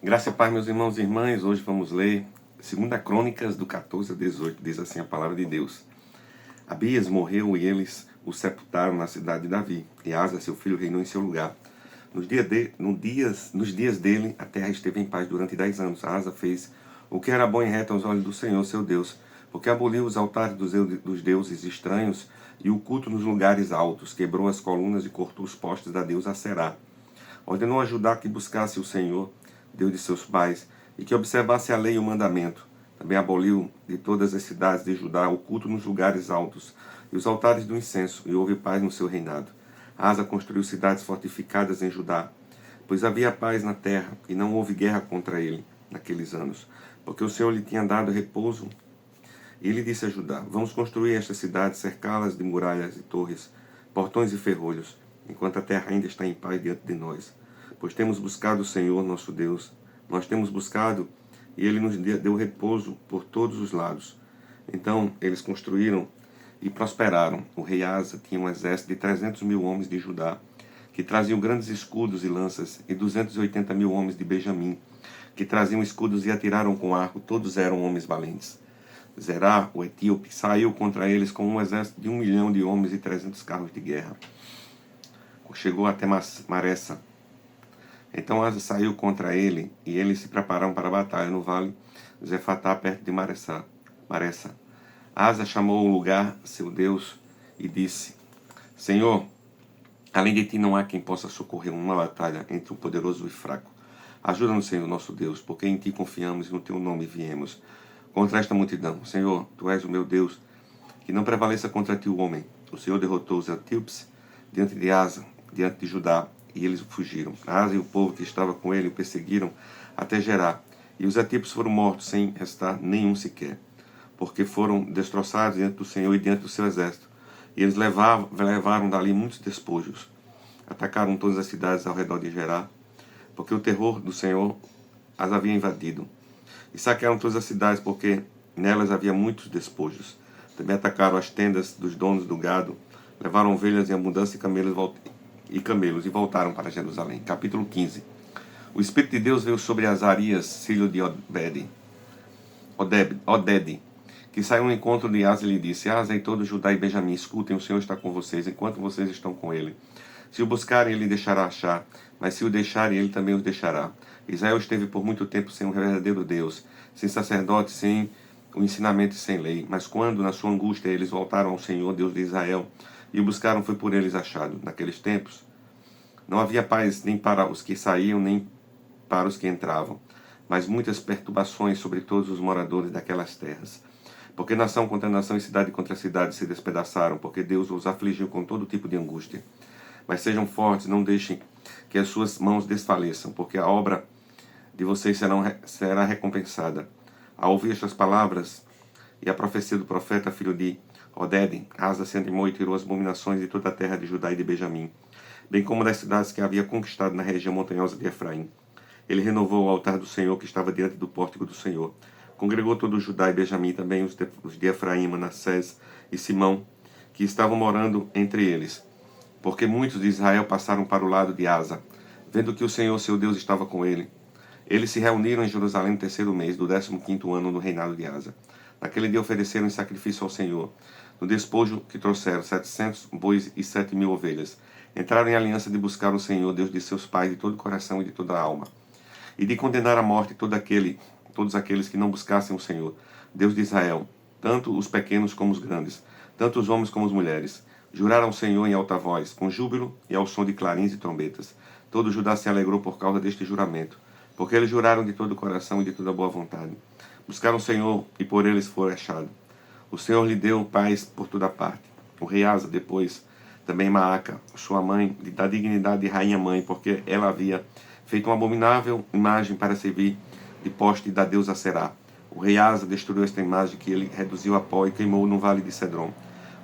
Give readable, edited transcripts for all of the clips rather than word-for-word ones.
Graça e paz, meus irmãos e irmãs. Hoje vamos ler 2 Crônicas, do 14 a 18. Diz assim a palavra de Deus. Abias morreu e eles o sepultaram na cidade de Davi. E Asa, seu filho, reinou em seu lugar. Nos dias dele, a terra esteve em paz durante 10 anos. Asa fez o que era bom e reto aos olhos do Senhor, seu Deus, porque aboliu os altares dos deuses estranhos e o culto nos lugares altos, quebrou as colunas e cortou os postes da deusa Aserá. Ordenou a Judá que buscasse o Senhor, Deus de seus pais, e que observasse a lei e o mandamento. Também aboliu de todas as cidades de Judá o culto nos lugares altos e os altares do incenso, e houve paz no seu reinado. Asa construiu cidades fortificadas em Judá, pois havia paz na terra, e não houve guerra contra ele naqueles anos, porque o Senhor lhe tinha dado repouso. E ele disse a Judá: vamos construir estas cidades, cercá-las de muralhas e torres, portões e ferrolhos, enquanto a terra ainda está em paz diante de nós. Pois temos buscado o Senhor, nosso Deus. Nós temos buscado, e Ele nos deu repouso por todos os lados. Então eles construíram e prosperaram. O rei Asa tinha um exército de 300.000 homens de Judá, que traziam grandes escudos e lanças, e 280.000 homens de Benjamim, que traziam escudos e atiraram com arco. Todos eram homens valentes. Zerá, o etíope, saiu contra eles com um exército de 1 milhão de homens e 300 carros de guerra. Chegou até Maressa. Então Asa saiu contra ele, e eles se prepararam para a batalha no vale Zefatá, perto de Maressa. Asa chamou o lugar, seu Deus, e disse: Senhor, além de ti não há quem possa socorrer uma batalha entre o poderoso e o fraco. Ajuda-nos, Senhor, nosso Deus, porque em ti confiamos e no teu nome viemos contra esta multidão. Senhor, tu és o meu Deus, que não prevaleça contra ti o homem. O Senhor derrotou os etíopes diante de Asa, diante de Judá, e eles fugiram. Asa e o povo que estava com ele o perseguiram até Gerá, e os etíopes foram mortos sem restar nenhum sequer, porque foram destroçados diante do Senhor e diante do seu exército. E eles levaram dali muitos despojos. Atacaram todas as cidades ao redor de Gerá, porque o terror do Senhor as havia invadido. E saquearam todas as cidades, porque nelas havia muitos despojos. Também atacaram as tendas dos donos do gado, levaram ovelhas em abundância e camelos e voltaram para Jerusalém. Capítulo 15. O Espírito de Deus veio sobre Azarias, filho de Oded, que saiu ao encontro de Asa e lhe disse: Asa e todo Judá e Benjamim, escutem, o Senhor está com vocês, enquanto vocês estão com ele. Se o buscarem, ele deixará achar, mas se o deixarem, ele também os deixará. Israel esteve por muito tempo sem um verdadeiro Deus, sem sacerdote, sem o ensinamento e sem lei. Mas quando, na sua angústia, eles voltaram ao Senhor, Deus de Israel, e o buscaram, foi por eles achado. Naqueles tempos, não havia paz nem para os que saíam, nem para os que entravam, mas muitas perturbações sobre todos os moradores daquelas terras. Porque nação contra nação e cidade contra cidade se despedaçaram, porque Deus os afligiu com todo tipo de angústia. Mas sejam fortes, não deixem que as suas mãos desfaleçam, porque a obra de vocês será recompensada. Ao ouvir estas palavras e a profecia do profeta, filho de Oded, Asa se animou e tirou as abominações de toda a terra de Judá e de Benjamim, bem como das cidades que havia conquistado na região montanhosa de Efraim. Ele renovou o altar do Senhor que estava diante do pórtico do Senhor. Congregou todo o Judá e Benjamim, também os de Efraim, Manassés e Simão, que estavam morando entre eles, porque muitos de Israel passaram para o lado de Asa, vendo que o Senhor, seu Deus, estava com ele. Eles se reuniram em Jerusalém no 3º mês do 15º ano do reinado de Asa. Naquele dia ofereceram em sacrifício ao Senhor. No despojo que trouxeram 700 bois e 7.000 ovelhas. Entraram em aliança de buscar o Senhor, Deus de seus pais, de todo o coração e de toda a alma, e de condenar à morte todos aqueles que não buscassem o Senhor, Deus de Israel, tanto os pequenos como os grandes, tanto os homens como as mulheres. Juraram ao Senhor em alta voz, com júbilo e ao som de clarins e trombetas. Todo Judá se alegrou por causa deste juramento, porque eles juraram de todo o coração e de toda a boa vontade. Buscaram o Senhor, e por eles foi achado. O Senhor lhe deu paz por toda parte. O rei Asa, depois, também Maaca, sua mãe, lhe dá dignidade de rainha-mãe, porque ela havia feito uma abominável imagem para servir de poste da deusa Aserá. O rei Asa destruiu esta imagem, que ele reduziu a pó e queimou no vale de Cedron.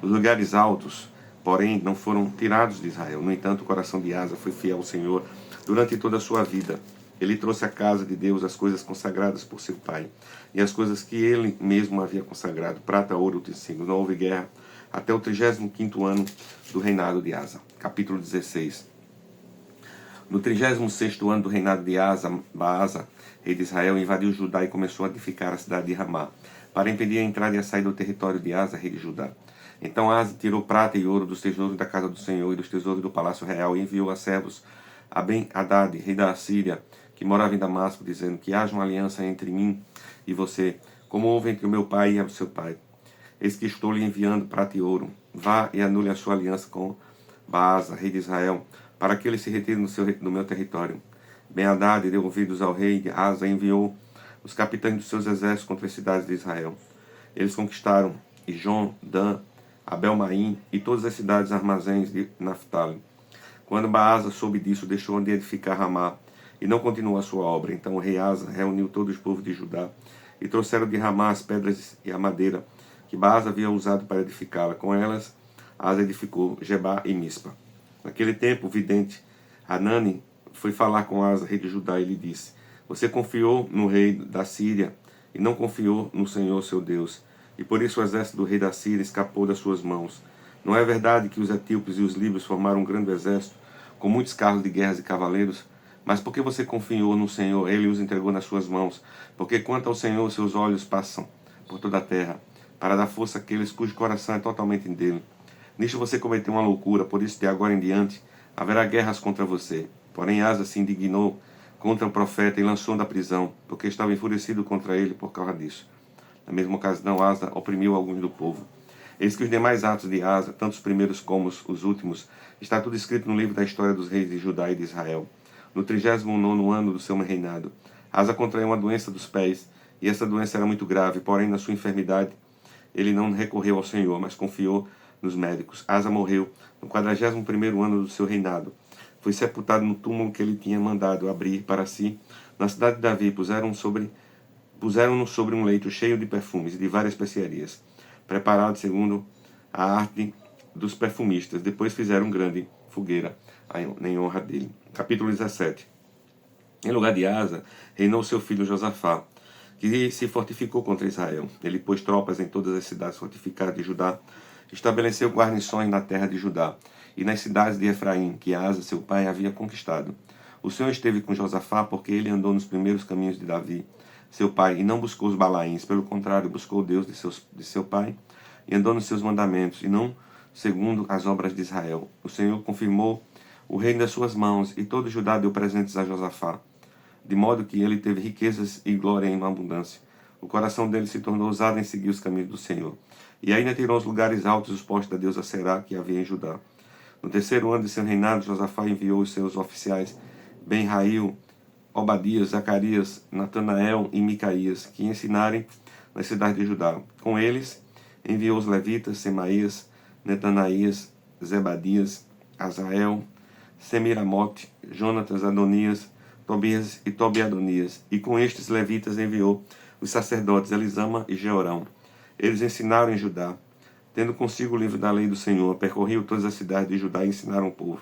Os lugares altos, porém, não foram tirados de Israel. No entanto, o coração de Asa foi fiel ao Senhor durante toda a sua vida. Ele trouxe à casa de Deus as coisas consagradas por seu pai, e as coisas que ele mesmo havia consagrado, prata, ouro, utensílios. Não houve guerra até o 35º ano do reinado de Asa. Capítulo 16. No 36º ano do reinado de Baasa, rei de Israel, invadiu Judá e começou a edificar a cidade de Ramá, para impedir a entrada e a saída do território de Asa, rei de Judá. Então Asa tirou prata e ouro dos tesouros da casa do Senhor e dos tesouros do palácio real e enviou a servos a Ben-Hadad, rei da Assíria, que morava em Damasco, dizendo: que haja uma aliança entre mim e você, como houve entre o meu pai e o seu pai. Eis que estou lhe enviando prata e ouro. Vá e anule a sua aliança com Baasa, rei de Israel, para que ele se retire no meu território. Ben-Hadad deu ouvidos ao rei de Asa e enviou os capitães dos seus exércitos contra as cidades de Israel. Eles conquistaram Ijon, Dan, Abel-Maim e todas as cidades armazéns de Naftali. Quando Baasa soube disso, deixou de edificar Ramá e não continuou a sua obra. Então o rei Asa reuniu todo o povo de Judá e trouxeram de Ramá as pedras e a madeira que Baasa havia usado para edificá-la. Com elas, Asa edificou Gebá e Mispa. Naquele tempo, o vidente Hanani foi falar com Asa, rei de Judá, e lhe disse: você confiou no rei da Síria e não confiou no Senhor seu Deus, e por isso o exército do rei da Síria escapou das suas mãos. Não é verdade que os etíopes e os líbios formaram um grande exército, com muitos carros de guerras e cavaleiros? Mas por que você confiou no Senhor? Ele os entregou nas suas mãos. Porque quanto ao Senhor, seus olhos passam por toda a terra, para dar força àqueles cujo coração é totalmente dele. Nisto você cometeu uma loucura, por isso de agora em diante haverá guerras contra você. Porém Asa se indignou contra o profeta e lançou da prisão, porque estava enfurecido contra ele por causa disso. Na mesma ocasião, Asa oprimiu alguns do povo. Eis que os demais atos de Asa, tanto os primeiros como os últimos, está tudo escrito no livro da história dos reis de Judá e de Israel. No 39º ano do seu reinado, Asa contraiu uma doença dos pés, e essa doença era muito grave, porém na sua enfermidade ele não recorreu ao Senhor, mas confiou nos médicos. Asa morreu no 41º ano do seu reinado. Foi sepultado no túmulo que ele tinha mandado abrir para si na cidade de Davi. Puseram-no sobre um leito cheio de perfumes e de várias especiarias, preparado segundo a arte dos perfumistas. Depois fizeram grande fogueira em honra dele. Capítulo 17. Em lugar de Asa, reinou seu filho Josafá, que se fortificou contra Israel. Ele pôs tropas em todas as cidades fortificadas de Judá, estabeleceu guarnições na terra de Judá e nas cidades de Efraim, que Asa, seu pai, havia conquistado. O Senhor esteve com Josafá, porque ele andou nos primeiros caminhos de Davi, seu pai, e não buscou os Balaíns. Pelo contrário, buscou o Deus de seu pai e andou nos seus mandamentos, e não segundo as obras de Israel. O Senhor confirmou o reino das suas mãos, e todo Judá deu presentes a Josafá, de modo que ele teve riquezas e glória em abundância. O coração dele se tornou ousado em seguir os caminhos do Senhor. E ainda tirou os lugares altos os postos da deusa Será que havia em Judá. No 3º ano de seu reinado, Josafá enviou os seus oficiais Ben-Rail, Obadias, Zacarias, Natanael e Micaías, que ensinarem nas cidades de Judá. Com eles, enviou os levitas, Semaías, Netanaías, Zebadias, Azael, Semiramote, Jonatas, Adonias, Tobias e Tobiadonias. E com estes levitas enviou os sacerdotes Elisama e Jeorão. Eles ensinaram em Judá, tendo consigo o livro da lei do Senhor, percorriam todas as cidades de Judá e ensinaram o povo.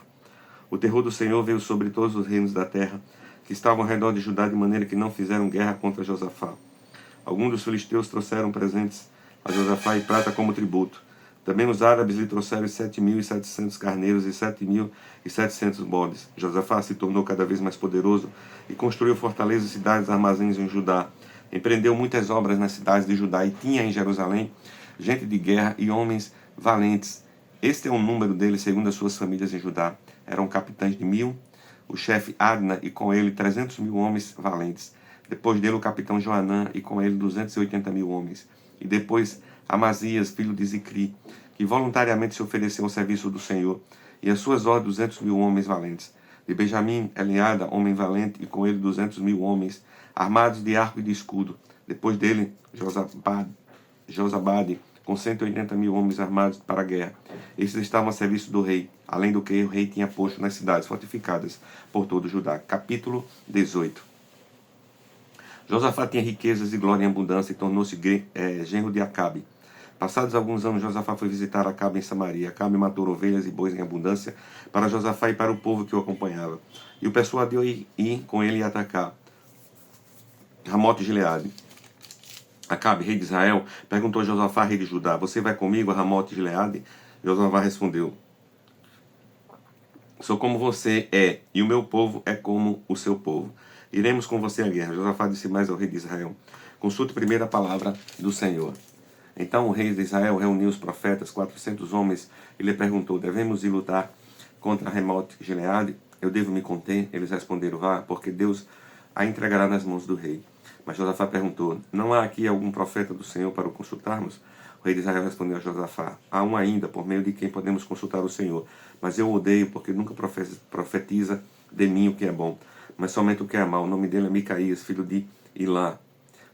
O terror do Senhor veio sobre todos os reinos da terra, que estavam ao redor de Judá, de maneira que não fizeram guerra contra Josafá. Alguns dos filisteus trouxeram presentes a Josafá e prata como tributo. Também os árabes lhe trouxeram 7.700 carneiros e 7.700 bodes. Josafá se tornou cada vez mais poderoso e construiu fortalezas, cidades, armazéns em Judá. Empreendeu muitas obras nas cidades de Judá e tinha em Jerusalém gente de guerra e homens valentes. Este é o número deles segundo as suas famílias em Judá. Eram capitães de 1.000, o chefe Adna e com ele 300.000 homens valentes. Depois dele o capitão Joanã e com ele 280.000 homens. E depois Amazias, filho de Zicri, que voluntariamente se ofereceu ao serviço do Senhor, e as suas ordens 200.000 homens valentes. De Benjamim, Eliada, homem valente, e com ele 200.000 homens, armados de arco e de escudo. Depois dele, Josabade, com 180.000 homens armados para a guerra. Estes estavam a serviço do rei, além do que o rei tinha posto nas cidades fortificadas por todo Judá. Capítulo 18. Josafá tinha riquezas e glória em abundância e tornou-se genro de Acabe. Passados alguns anos, Josafá foi visitar Acabe em Samaria. Acabe matou ovelhas e bois em abundância para Josafá e para o povo que o acompanhava. E o persuadiu a ir com ele e atacar Ramote de Gileade. Acabe, rei de Israel, perguntou a Josafá, rei de Judá: você vai comigo a Ramote de Gileade? Josafá respondeu: Sou como você é, e o meu povo é como o seu povo. Iremos com você à guerra. Josafá disse mais ao rei de Israel: consulte primeiro a palavra do Senhor. Então o rei de Israel reuniu os profetas, 400 homens, e lhe perguntou: devemos ir lutar contra Ramote Gileade? Eu devo me conter? Eles responderam: vá, porque Deus a entregará nas mãos do rei. Mas Josafá perguntou: não há aqui algum profeta do Senhor para o consultarmos? O rei de Israel respondeu a Josafá: há um ainda, por meio de quem podemos consultar o Senhor. Mas eu odeio, porque nunca profetiza de mim o que é bom, mas somente o que é mal. O nome dele é Micaías, filho de Ilá.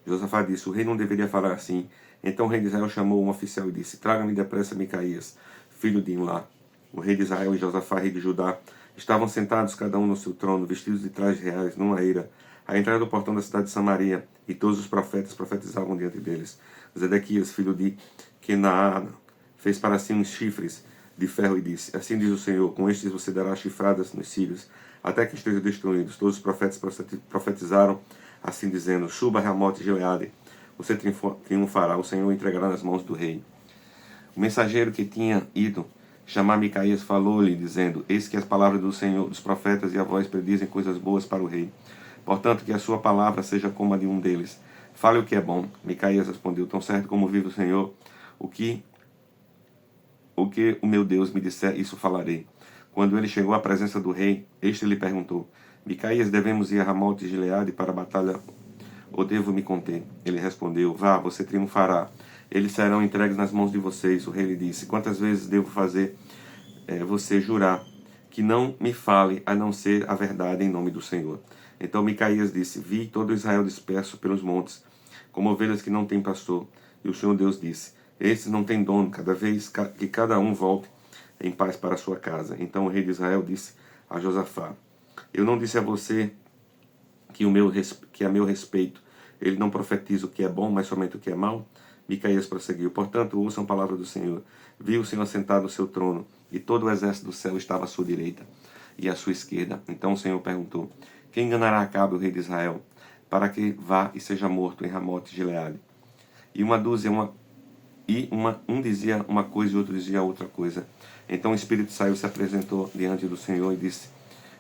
Josafá disse: o rei não deveria falar assim. Então o rei de Israel chamou um oficial e disse: traga-me depressa Micaías, filho de Ilá. O rei de Israel e Josafá, rei de Judá, estavam sentados cada um no seu trono, vestidos de trajes reais, numa eira, à entrada do portão da cidade de Samaria, e todos os profetas profetizavam diante deles. Zedequias, filho de Kenaana, fez para si uns chifres de ferro e disse: assim diz o Senhor, com estes você dará chifradas nos sírios, até que estejam destruídos. Todos os profetas profetizaram, assim dizendo: suba Ramote Gileade, você triunfará, o Senhor entregará nas mãos do rei. O mensageiro que tinha ido chamar Micaías falou-lhe, dizendo: eis que as palavras do Senhor, dos profetas e a voz predizem coisas boas para o rei. Portanto, que a sua palavra seja como a de um deles. Fale o que é bom. Micaías respondeu: tão certo como vive o Senhor, o que o meu Deus me disser, isso falarei. Quando ele chegou à presença do rei, este lhe perguntou: Micaías, devemos ir a Ramote de Gileade para a batalha, ou devo me conter? Ele respondeu: vá, você triunfará. Eles serão entregues nas mãos de vocês. O rei lhe disse: quantas vezes devo fazer você jurar que não me fale a não ser a verdade em nome do Senhor? Então Micaías disse: vi todo Israel disperso pelos montes, como ovelhas que não têm pastor. E o Senhor Deus disse: estes não têm dono, cada vez que cada um volte em paz para a sua casa. Então o rei de Israel disse a Josafá: eu não disse a você que a meu respeito ele não profetiza o que é bom, mas somente o que é mal? Micaías prosseguiu: portanto, ouçam a palavra do Senhor. Viu o Senhor sentado no seu trono, e todo o exército do céu estava à sua direita e à sua esquerda. Então o Senhor perguntou: quem enganará Acabe, o rei de Israel, para que vá e seja morto em Ramote Gileade? E um dizia uma coisa e outro dizia outra coisa. Então o Espírito saiu e se apresentou diante do Senhor e disse: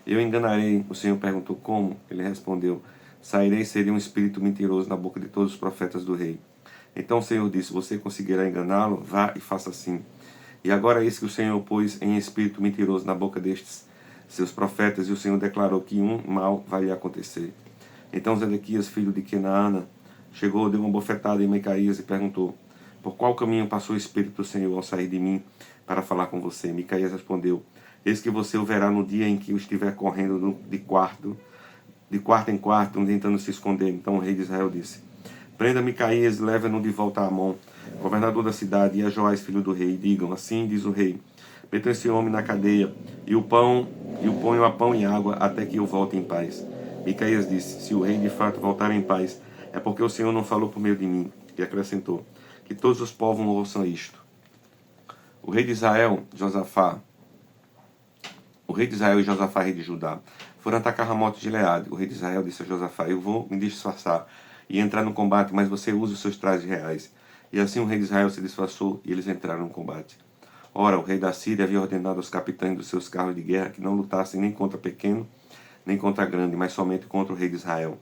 eu enganarei. O Senhor perguntou: como? Ele respondeu: sairei e serei um espírito mentiroso na boca de todos os profetas do rei. Então o Senhor disse: você conseguirá enganá-lo? Vá e faça assim. E agora eis que o Senhor pôs em espírito mentiroso na boca destes seus profetas, e o Senhor declarou que um mal vai lhe acontecer. Então Zedequias, filho de Kenaana, chegou, deu uma bofetada em Micaías e perguntou: por qual caminho passou o Espírito do Senhor ao sair de mim para falar com você? Micaías respondeu: eis que você o verá no dia em que eu estiver correndo de quarto em quarto, tentando se esconder. Então o rei de Israel disse: prenda Micaías e leve-no de volta a Amon, governador da cidade, e a Joás, filho do rei. Digam: assim diz o rei: metam esse homem na cadeia e o ponham a pão e água até que eu volte em paz. Micaías disse: se o rei de fato voltar em paz, é porque o Senhor não falou por meio de mim. E acrescentou: que todos os povos ouçam isto. O rei de Israel e Josafá, rei de Judá, foram atacar Ramote de Gileade. O rei de Israel disse a Josafá: eu vou me disfarçar e entrar no combate, mas você usa os seus trajes reais. E assim o rei de Israel se disfarçou e eles entraram no combate. Ora, o rei da Síria havia ordenado aos capitães dos seus carros de guerra que não lutassem nem contra pequeno, nem contra grande, mas somente contra o rei de Israel.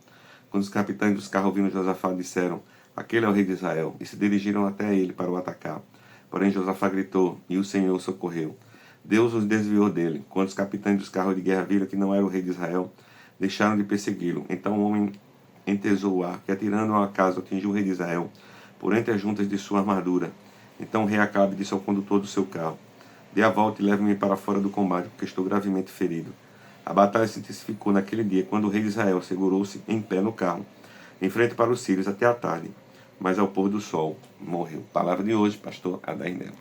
Quando os capitães dos carros viram Josafá, disseram: aquele é o rei de Israel, e se dirigiram até ele para o atacar. Porém Josafá gritou, e o Senhor o socorreu. Deus os desviou dele. Quando os capitães dos carros de guerra viram que não era o rei de Israel, deixaram de persegui-lo. Então o homem entesou o ar, que atirando ao acaso atingiu o rei de Israel, por entre as juntas de sua armadura. Então o rei Acabe disse ao condutor do seu carro: dê a volta e leve-me para fora do combate, porque estou gravemente ferido. A batalha se intensificou naquele dia, quando o rei de Israel segurou-se em pé no carro, em frente para os sírios até a tarde, mas ao pôr do sol morreu. Palavra de hoje, pastor Adair Neto.